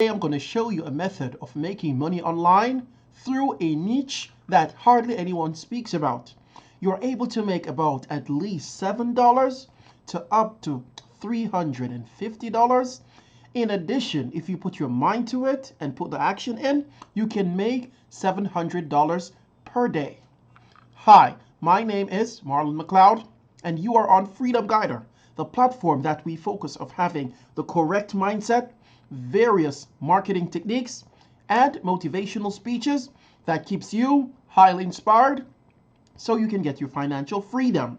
I'm going to show you a method of making money online through a niche that hardly anyone speaks about. You're able to make about at least $7 to up to $350. In addition, if you put your mind to it and put the action in, you can make $700 per day. Hi, my name is Marlon McLeod, and you are on Freedom Guider, the platform that we focus on having the correct mindset, various marketing techniques, and motivational speeches that keeps you highly inspired so you can get your financial freedom.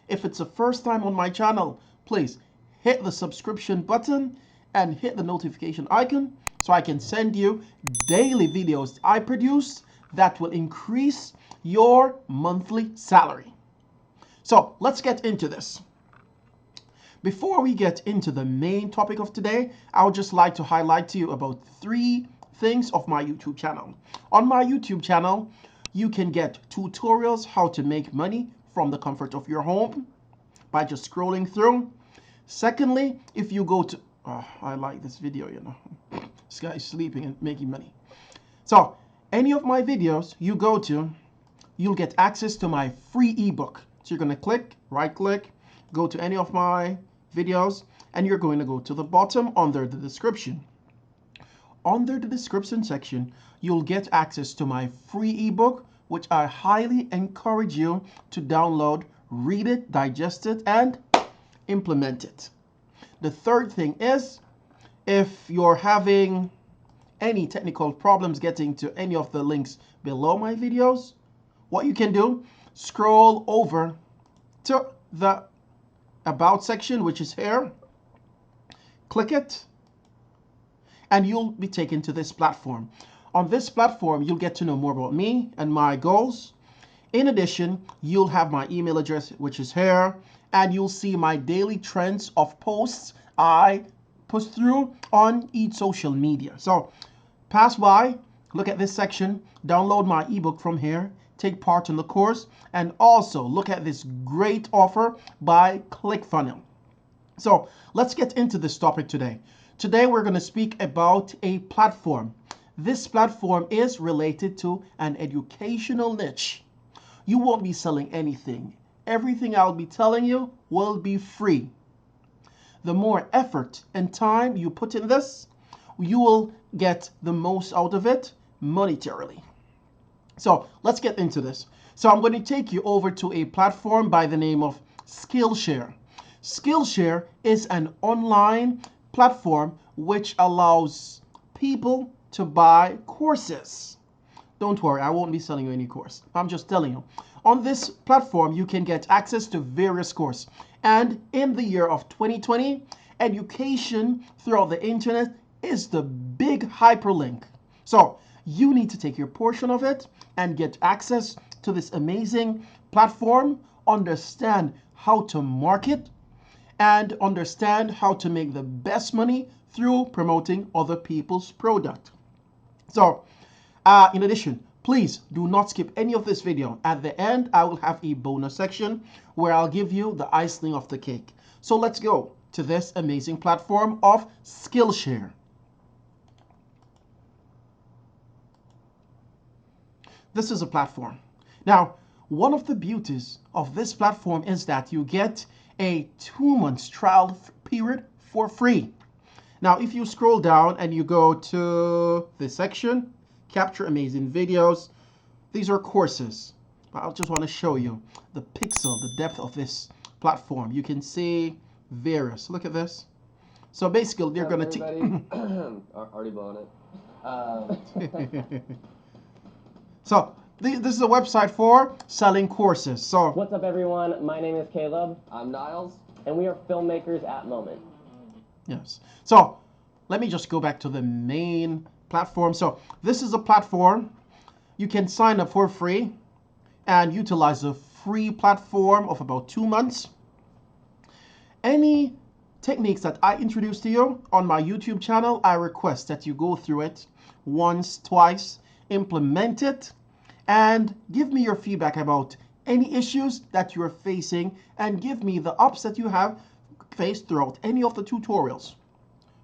If it's the first time on my channel, please hit the subscription button and hit the notification icon so I can send you daily videos I produce that will increase your monthly salary. So let's get into this. Before we get into the main topic of today, I would just like to highlight to you about 3 things of my YouTube channel. On my YouTube channel, you can get tutorials how to make money from the comfort of your home by just scrolling through. Secondly, if you go to, I like this video, you know, this guy is sleeping and making money. So any of my videos you go to, you'll get access to my free ebook. So you're going to click, right click, go to any of my videos, and you're going to go to the bottom under the description. Under the description section, you'll get access to my free ebook, which I highly encourage you to download, read it, digest it, and implement it. The third thing is, if you're having any technical problems getting to any of the links below my videos, what you can do, scroll over to the About section, which is here, click it, and you'll be taken to this platform. On this platform, you'll get to know more about me and my goals. In addition, you'll have my email address, which is here, and you'll see my daily trends of posts I push through on each social media. So pass by, look at this section, download my ebook from here, take part in the course, and also look at this great offer by ClickFunnels. So let's get into this topic today. Today we're going to speak about a platform. This platform is related to an educational niche. You won't be selling anything. Everything I'll be telling you will be free. The more effort and time you put in this, you will get the most out of it monetarily. So let's get into this. So I'm going to take you over to a platform by the name of Skillshare. Skillshare is an online platform which allows people to buy courses. Don't worry, I won't be selling you any course. I'm just telling you. On this platform, you can get access to various courses. And in the year of 2020, education throughout the internet is the big hyperlink. So you need to take your portion of it and get access to this amazing platform, understand how to market, and understand how to make the best money through promoting other people's product. So in addition, please do not skip any of this video. At the end, I will have a bonus section where I'll give you the icing of the cake. So let's go to this amazing platform of Skillshare. This is a platform. Now, one of the beauties of this platform is that you get a 2-month trial period for free. Now, if you scroll down and you go to this section, capture amazing videos, these are courses. I just want to show you the pixel, the depth of this platform. You can see various. Look at this. So basically, they're going to teach. Already blown it. So this is a website for selling courses. So what's up, everyone? My name is Caleb. I'm Niles. And we are filmmakers at Moment. Yes. So let me just go back to the main platform. So this is a platform. You can sign up for free and utilize the free platform of about 2 months. Any techniques that I introduce to you on my YouTube channel, I request that you go through it once, twice, implement it, and give me your feedback about any issues that you're facing, and give me the ups that you have faced throughout any of the tutorials.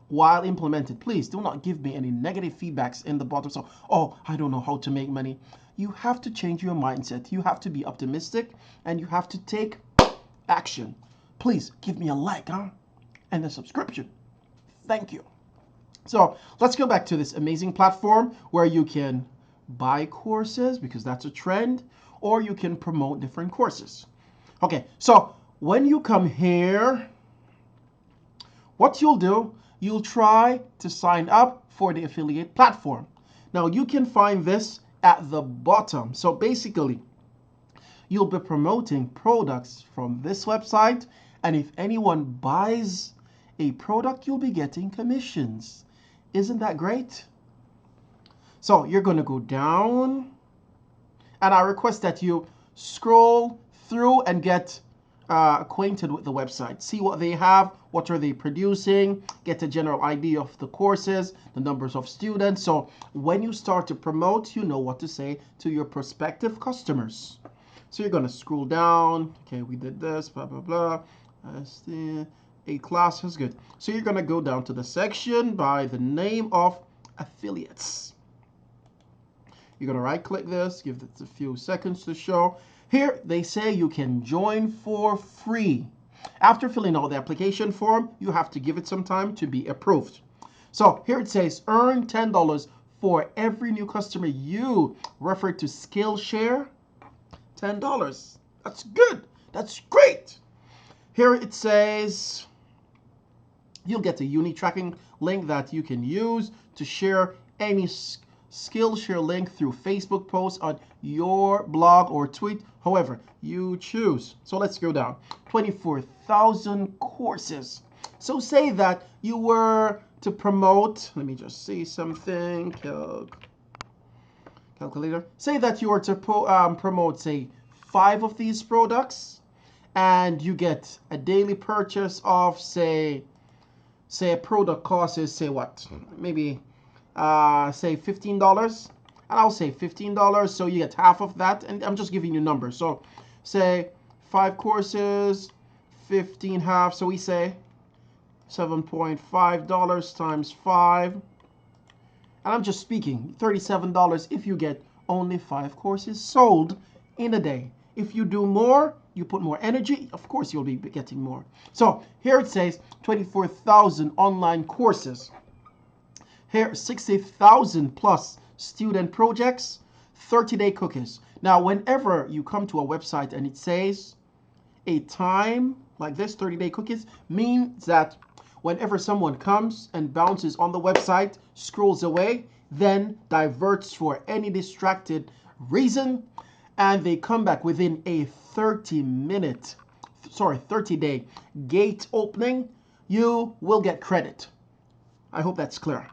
while implemented. Please do not give me any negative feedbacks in the bottom. So, oh, I don't know how to make money. You have to change your mindset. You have to be optimistic and you have to take action. Please give me a like, and a subscription. Thank you. So let's go back to this amazing platform where you can buy courses because that's a trend, or you can promote different courses. Okay, so when you come here, what you'll do, you'll try to sign up for the affiliate platform. Now you can find this at the bottom. So basically, you'll be promoting products from this website, and if anyone buys a product, you'll be getting commissions. Isn't that great? So you're going to go down, and I request that you scroll through and get acquainted with the website. See what they have, what are they producing, get a general idea of the courses, the numbers of students. So when you start to promote, you know what to say to your prospective customers. So you're going to scroll down. Okay, we did this, blah, blah, blah. A class is good. So you're going to go down to the section by the name of affiliates. You're going to right click this, give it a few seconds to show. Here they say you can join for free. After filling out the application form, you have to give it some time to be approved. So here it says earn $10 for every new customer you refer to Skillshare. $10. That's good. That's great. Here it says you'll get a unique tracking link that you can use to share any Skillshare link through Facebook posts on your blog or tweet, however you choose. So let's go down. 24,000 courses. So say that you were to promote, let me just see something, calculator. Say that you were to promote, say, 5 of these products, and you get a daily purchase of, say a product cost is, say what, maybe say $15, and I'll say $15, so you get half of that, and I'm just giving you numbers. So say 5 courses, 15 half, so we say $7.5 times 5, and I'm just speaking, $37 if you get only 5 courses sold in a day. If you do more, you put more energy, of course you'll be getting more. So here it says 24,000 online courses. Here, 60,000 plus student projects, 30-day cookies. Now, whenever you come to a website and it says a time like this, 30-day cookies, means that whenever someone comes and bounces on the website, scrolls away, then diverts for any distracted reason, and they come back within a 30-day gate opening, you will get credit. I hope that's clear.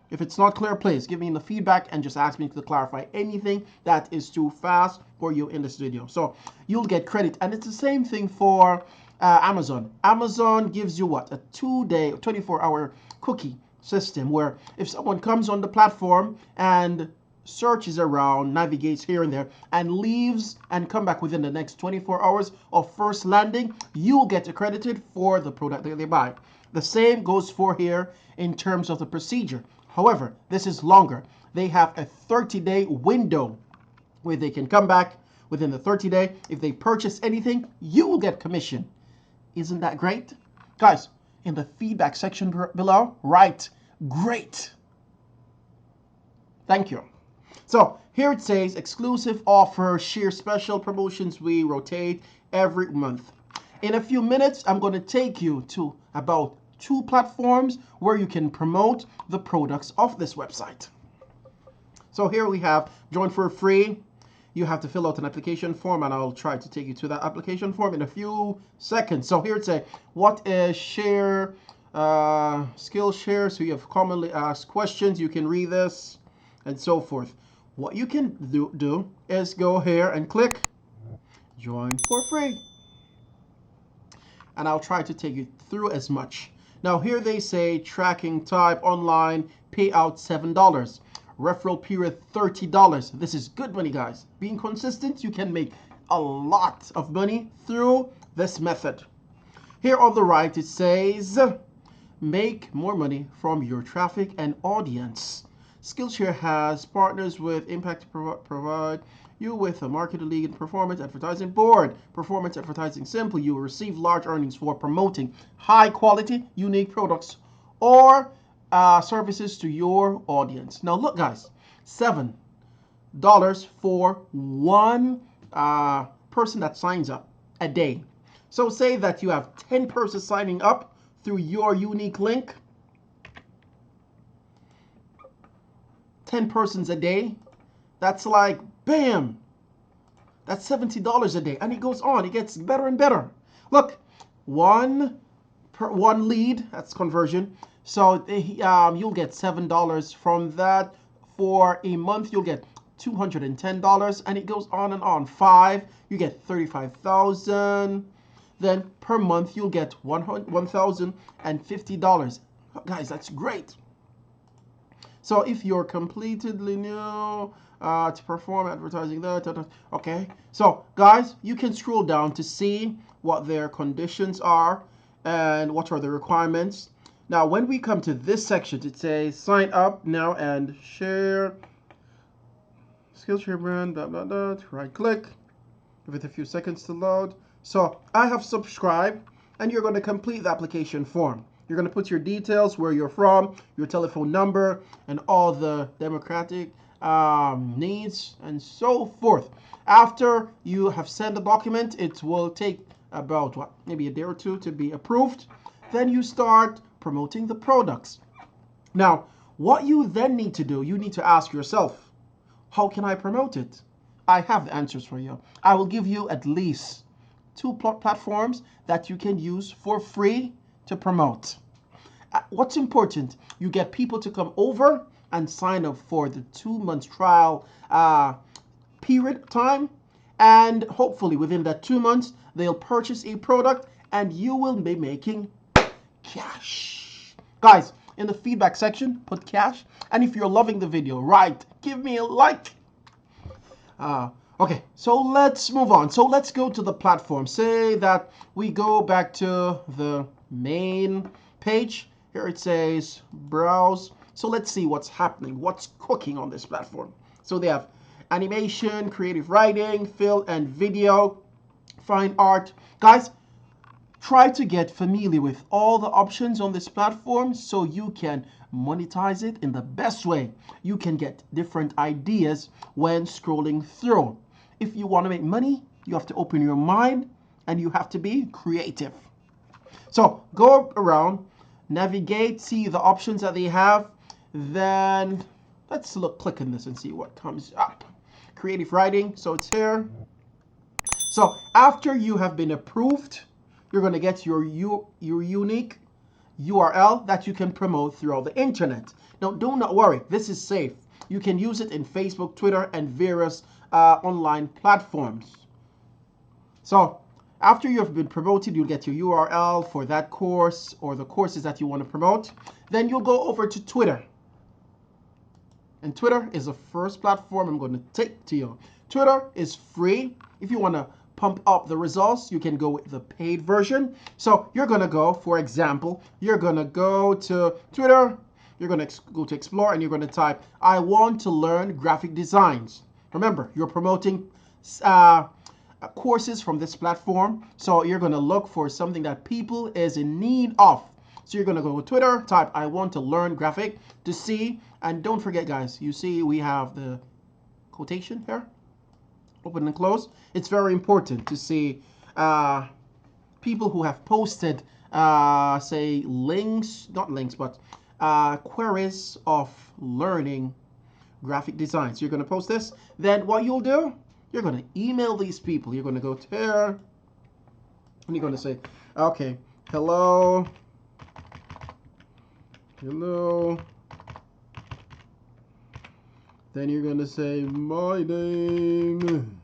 If it's not clear, please give me the feedback and just ask me to clarify anything that is too fast for you in this video. So you'll get credit. And it's the same thing for Amazon. Amazon gives you what? A 2-day, 24-hour cookie system where if someone comes on the platform and searches around, navigates here and there, and leaves and come back within the next 24 hours of first landing, you'll get accredited for the product that they buy. The same goes for here in terms of the procedure. However, this is longer. They have a 30-day window where they can come back within the 30-day. If they purchase anything, you will get commission. Isn't that great? Guys, in the feedback section below, write great. Thank you. So here it says exclusive offer, share special promotions we rotate every month. In a few minutes, I'm going to take you to about 2 platforms where you can promote the products of this website. So here we have join for free. You have to fill out an application form, and I'll try to take you to that application form in a few seconds. So here it says, what is share, Skillshare? So you have commonly asked questions. You can read this and so forth. What you can do is go here and click join for free. And I'll try to take you through as much. Now here they say tracking type online, payout $7. Referral period $30. This is good money, guys. Being consistent, you can make a lot of money through this method. Here on the right it says make more money from your traffic and audience. Skillshare has partners with Impact to provide you with a market-leading performance advertising board. Performance advertising simple. You will receive large earnings for promoting high-quality, unique products or services to your audience. Now look, guys, $7 for one person that signs up a day. So say that you have 10 persons signing up through your unique link. 10 persons a day. That's like, bam, that's $70 a day. And it goes on. It gets better and better. Look, one lead, that's conversion. So you'll get $7 from that. For a month, you'll get $210, and it goes on and on. 5, you get $35,000. Then per month, you'll get $1,050. Guys, that's great. So if you're completely new to perform advertising that, okay. So guys, you can scroll down to see what their conditions are and what are the requirements. Now, when we come to this section, it says sign up now and share. Skillshare brand, blah, blah, blah. Right click. Give it a few seconds to load. So I have subscribed, and you're going to complete the application form. You're going to put your details, where you're from, your telephone number, and all the democratic needs, and so forth. After you have sent the document, it will take about, maybe a day or two to be approved. Then you start promoting the products. Now, what you then need to do, you need to ask yourself, how can I promote it? I have the answers for you. I will give you at least 2 platforms that you can use for free to promote. What's important, you get people to come over and sign up for the 2-month trial period time, and hopefully within that 2 months they'll purchase a product and you will be making cash. Guys, in the feedback section, put cash, and if you're loving the video, right, give me a like. Okay, so let's move on. So let's go to the platform. Say that we go back to the main page. Here it says browse. So let's see what's happening, what's cooking on this platform. So they have animation, creative writing, film and video, fine art. Guys, try to get familiar with all the options on this platform so you can monetize it in the best way. You can get different ideas when scrolling through. If you want to make money, you have to open your mind and you have to be creative. So go around, navigate, see the options that they have. Then let's click on this and see what comes up. Creative writing, so it's here. So after you have been approved, you're going to get your unique URL that you can promote throughout the internet. Now, do not worry, this is safe. You can use it in Facebook, Twitter, and various online platforms. So after you have been promoted, you'll get your URL for that course or the courses that you want to promote. Then you'll go over to Twitter. And Twitter is the first platform I'm going to take to you. Twitter is free. If you want to pump up the results, you can go with the paid version. So you're going to go, for example, you're going to go to Twitter. You're going to go to Explore and you're going to type, I want to learn graphic designs. Remember, you're promoting courses from this platform. So you're going to look for something that people is in need of. So you're going to go to Twitter, type, I want to learn graphic to see. And don't forget, guys, you see we have the quotation here. Open and close. It's very important to see people who have posted, say, links, not links, but queries of learning graphic designs. So you're going to post this. Then what you'll do, you're going to email these people. You're going to go to here, and you're going to say, okay, hello. Then you're going to say, my name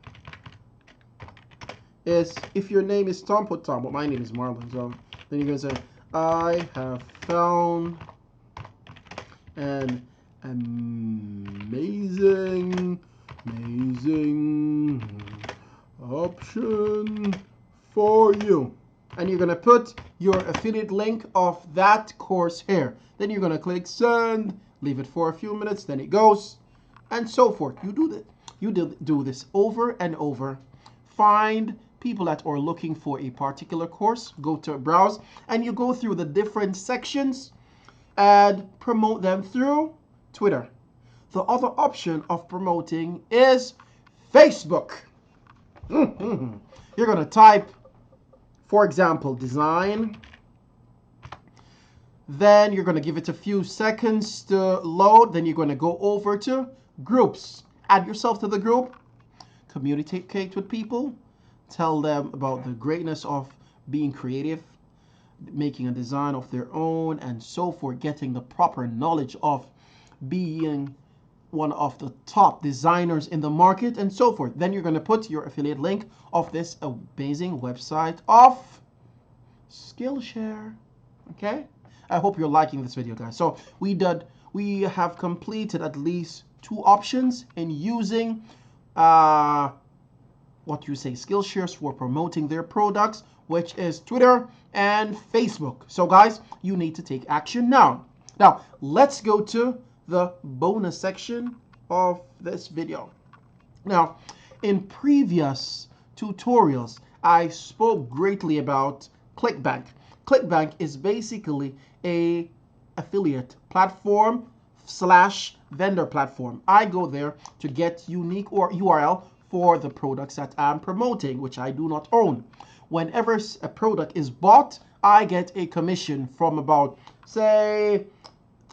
is, if your name is Tom, put Tom, but my name is Marlon. So then you're going to say, I have found an amazing option for you. And you're going to put your affiliate link of that course here. Then you're going to click send, leave it for a few minutes, then it goes, and so forth. You do this over and over. Find people that are looking for a particular course, go to browse, and you go through the different sections and promote them through Twitter. The other option of promoting is Facebook. You're going to type, for example, design. Then you're going to give it a few seconds to load. Then you're going to go over to groups. Add yourself to the group. Communicate with people. Tell them about the greatness of being creative, making a design of their own, and so forth. Getting the proper knowledge of being one of the top designers in the market, and so forth. Then you're going to put your affiliate link of this amazing website of Skillshare. Okay? I hope you're liking this video, guys. So we have completed at least 2 options in using Skillshares for promoting their products, which is Twitter and Facebook. So guys, you need to take action now. Now, let's go to the bonus section of this video. Now, in previous tutorials, I spoke greatly about ClickBank. ClickBank is basically a affiliate platform / vendor platform. I go there to get unique or URL for the products that I'm promoting, which I do not own. Whenever a product is bought, I get a commission from about, say,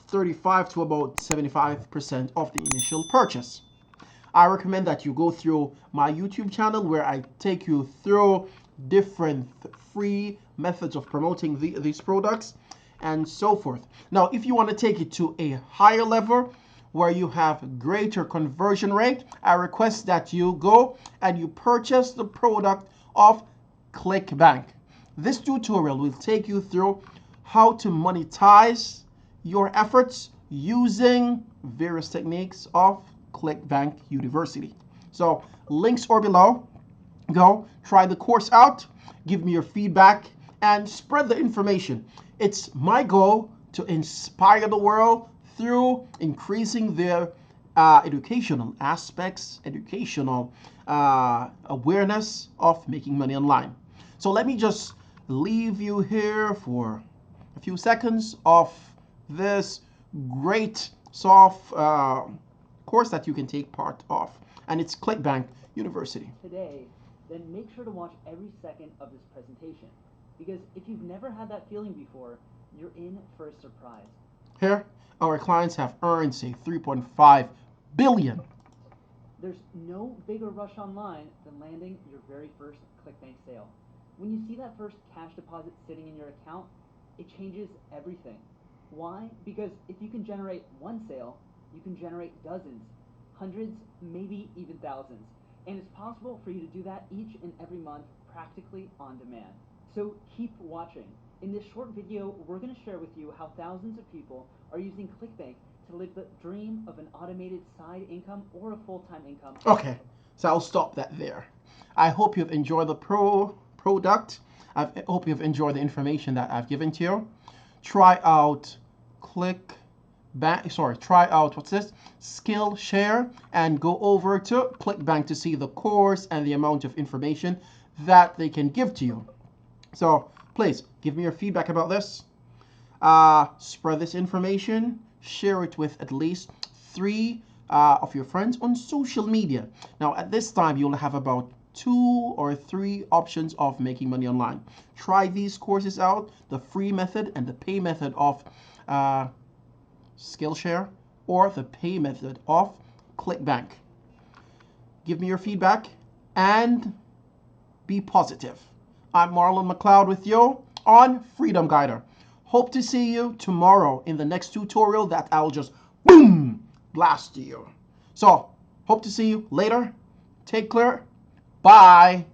35 to about 75% of the initial purchase. I recommend that you go through my YouTube channel where I take you through different free methods of promoting these products and so forth. Now, if you want to take it to a higher level where you have greater conversion rate, I request that you go and you purchase the product of ClickBank. This tutorial will take you through how to monetize your efforts using various techniques of ClickBank University. So links are below. Go try the course out, give me your feedback, and spread the information. It's my goal to inspire the world through increasing their educational aspects, educational awareness of making money online. So let me just leave you here for a few seconds of this great soft course that you can take part of, and it's ClickBank University. Today, then make sure to watch every second of this presentation, because if you've never had that feeling before, you're in for a surprise. Here, our clients have earned, say, $3.5 billion. There's no bigger rush online than landing your very first ClickBank sale. When you see that first cash deposit sitting in your account, it changes everything. Why? Because if you can generate one sale, you can generate dozens, hundreds, maybe even thousands. And it's possible for you to do that each and every month practically on demand. So keep watching. In this short video, we're going to share with you how thousands of people are using ClickBank to live the dream of an automated side income or a full-time income. Okay, so I'll stop that there. I hope you've enjoyed the product. I hope you've enjoyed the information that I've given to you. Try out Skillshare, and go over to ClickBank to see the course and the amount of information that they can give to you. So please give me your feedback about this. Spread this information. Share it with at least 3 of your friends on social media. Now, at this time, you'll have about 2 or 3 options of making money online. Try these courses out, the free method and the pay method of Skillshare, or the pay method of ClickBank. Give me your feedback and be positive. I'm Marlon McLeod with you on Freedom Guider. Hope to see you tomorrow in the next tutorial that I'll just boom blast to you. So hope to see you later. Take care. Bye.